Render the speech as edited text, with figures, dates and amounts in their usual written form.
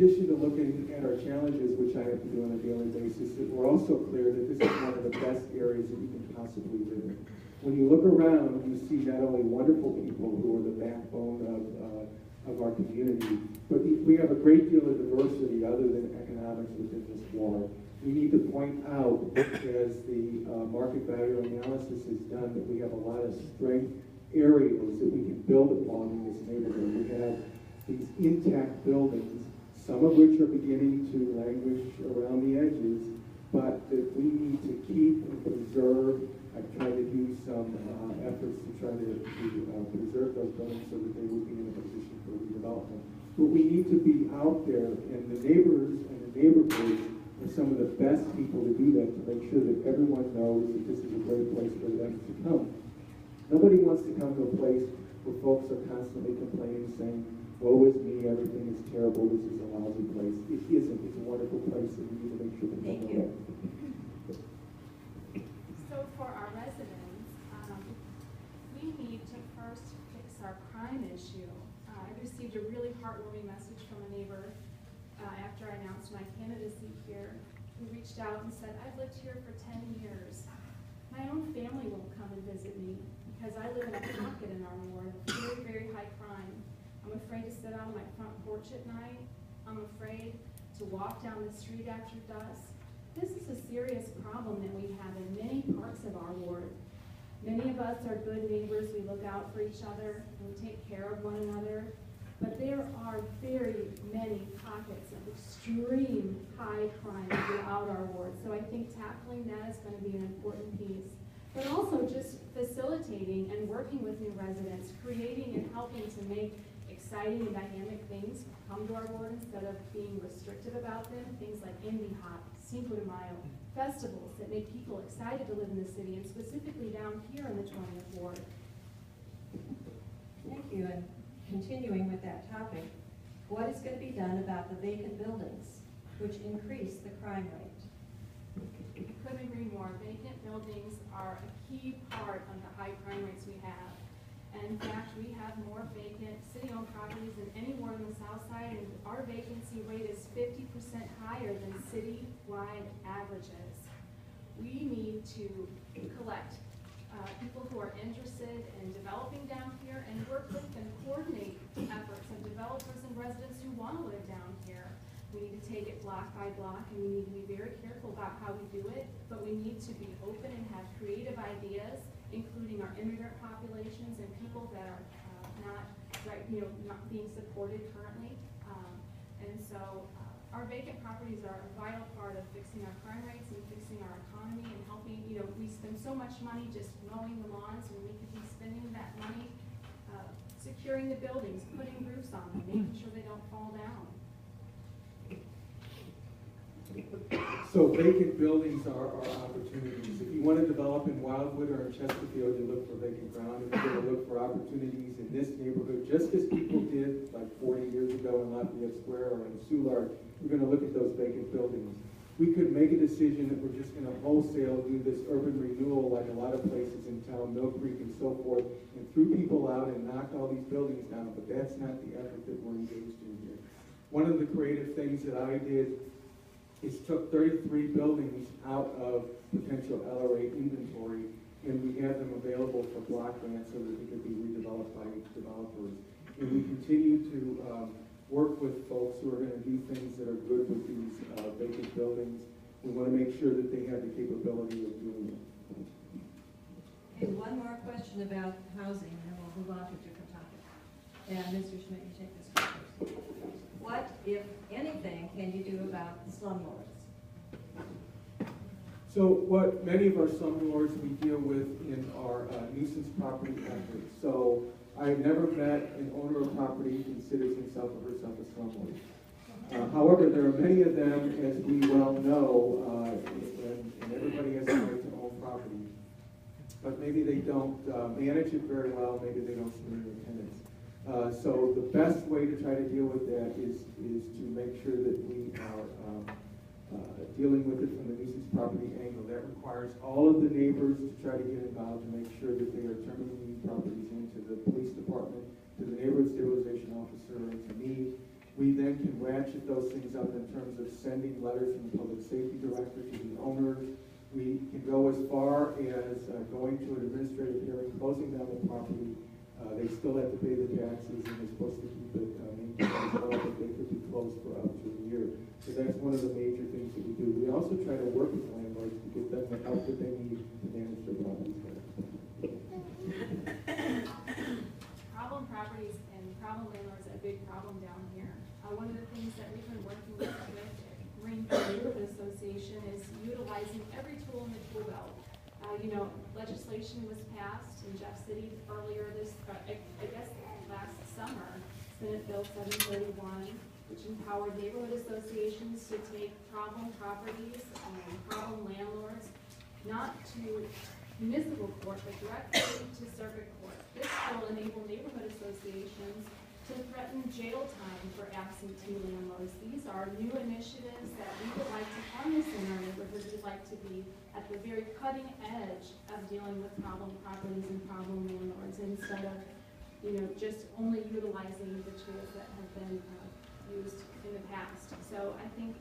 addition to looking at our challenges, which I have to do on a daily basis, that we're also clear that this is one of the best areas that you can possibly live in. When you look around, you see not only wonderful people who are the backbone of our community, but we have a great deal of diversity other than economics within this ward. We need to point out, as the market value analysis is done, that we have a lot of strength areas that we can build upon in this neighborhood. We have these intact buildings, some of which are beginning to languish around the edges, but that we need to keep and preserve. I've tried to do some efforts to try to preserve those buildings so that they would be in a position for redevelopment. But we need to be out there, and the neighbors and the neighborhoods are some of the best people to do that, to make sure that everyone knows that this is a great place for them to come. Nobody wants to come to a place where folks are constantly complaining, saying, woe is me, everything is terrible, this is a lousy place. It isn't. It's a wonderful place, and we need to make sure that people know that. So for our residents, we need to first fix our crime issue. I received a really heartwarming message from a neighbor after I announced my candidacy here, who reached out and said, I've lived here for 10 years. My own family won't come and visit me because I live in a pocket in our ward of very, very high crime. I'm afraid to sit out on my front porch at night. I'm afraid to walk down the street after dusk. This is a serious problem that we have in many parts of our ward. Many of us are good neighbors. We look out for each other and we take care of one another. But there are very many pockets of extreme high crime throughout our ward. So I think tackling that is going to be an important piece. But also just facilitating and working with new residents, creating and helping to make exciting and dynamic things come to our ward instead of being restrictive about them. Things like Indie Hop, Cinco de Mayo, festivals that make people excited to live in the city, and specifically down here in the 20th ward. Thank you. And continuing with that topic, what is going to be done about the vacant buildings, which increase the crime rate? Couldn't agree more. Vacant buildings are a key part of the high crime rates we have. And in fact, we have more vacant city-owned properties than anywhere on the south side, and our vacancy rate is 50% higher than city-wide averages. We need to collect people who are interested in developing down here and work with and coordinate efforts of developers and residents who want to live down here. We need to take it block by block, and we need to be very careful about how we do it, but we need to be open and have creative ideas, including our immigrant populations and people that are not being supported currently. And so our vacant properties are a vital part of fixing our crime rates and fixing our economy and helping, we spend so much money just mowing the lawns, and we could be spending that money securing the buildings, putting roofs on them, making sure they don't fall down. So vacant buildings are opportunities. If you want to develop in Wildwood or in Chesterfield, you look for vacant ground. If you're going to look for opportunities in this neighborhood, just as people did like 40 years ago in Lafayette Square or in Soulard, we're going to look at those vacant buildings. We could make a decision that we're just going to wholesale do this urban renewal like a lot of places in town, Mill Creek and so forth, and threw people out and knocked all these buildings down, but that's not the effort that we're engaged in here. One of the creative things that I did is took 33 buildings out of potential LRA inventory, and we had them available for block grants so that they could be redeveloped by developers. And we continue to work with folks who are going to do things that are good with these vacant buildings. We want to make sure that they have the capability of doing it. Okay, one more question about housing, and then we'll move on to a different topic. And Mr. Schmidt, you take this one first. What, if anything, can you do about the slumlords? So what many of our slumlords we deal with in our nuisance property efforts. So I've never met an owner of property who considers himself or herself a slumlord. However, there are many of them, as we well know, and everybody has the right to own property. But maybe they don't manage it very well, maybe they don't screen their tenants. So the best way to try to deal with that is to make sure that we are dealing with it from the nuisance property angle. That requires all of the neighbors to try to get involved to make sure that they are turning these properties into the police department, to the neighborhood stabilization officer, and to me, We then can ratchet those things up in terms of sending letters from the public safety director to the owners. We can go as far as going to an administrative hearing, closing down the property. They still have to pay the taxes, and they're supposed to keep it maintained as well, but they could be closed for up to a year. So that's one of the major things that we do. We also try to work with landlords to get them the help that they need to manage their properties better. Problem properties and problem landlords are a big problem down here. One of the things that we've been working with Green Neighborhood Association is utilizing every tool in the tool belt. Legislation was passed in Jeff City earlier I guess last summer, Senate Bill 731, which empowered neighborhood associations to take problem properties and problem landlords, not to municipal court, but directly to circuit court. This will enable neighborhood associations to threaten jail time for absentee landlords. These are new initiatives that we would like to harness in our neighborhoods. We'd like to be at the very cutting edge of dealing with problem properties and problem landlords instead of, just only utilizing the tools that have been used in the past. So I think